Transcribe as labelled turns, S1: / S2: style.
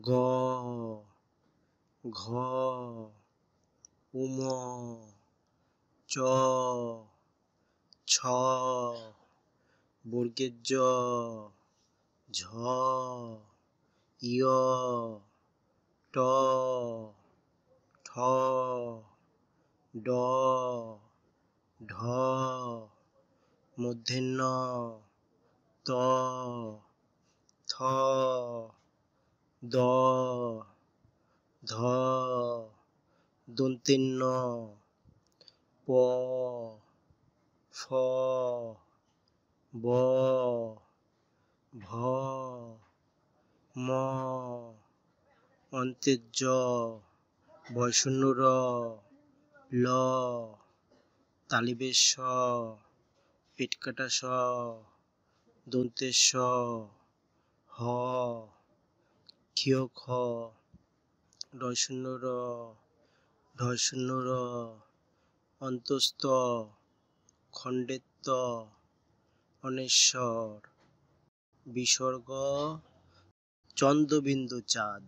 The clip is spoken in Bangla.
S1: গ ঘ উম চ ছ বর্গের জ ঝ ইয় ট ঠ ড ঢ মূর্ধন্য ত থ দ ধ দন্ত্যন্য প ফ ব ভ ম অন্ত্যের জ বয়শূন্য র ল তালিবের স পেট কাটা স দন্ত্যের স হ ক্ষীয় খ ডয়শূন্য র ঢয়শূন্য র অন্তস্থ খণ্ডের ত অনেশ্বর বিসর্গ চন্দ্রবিন্দু চাঁদ।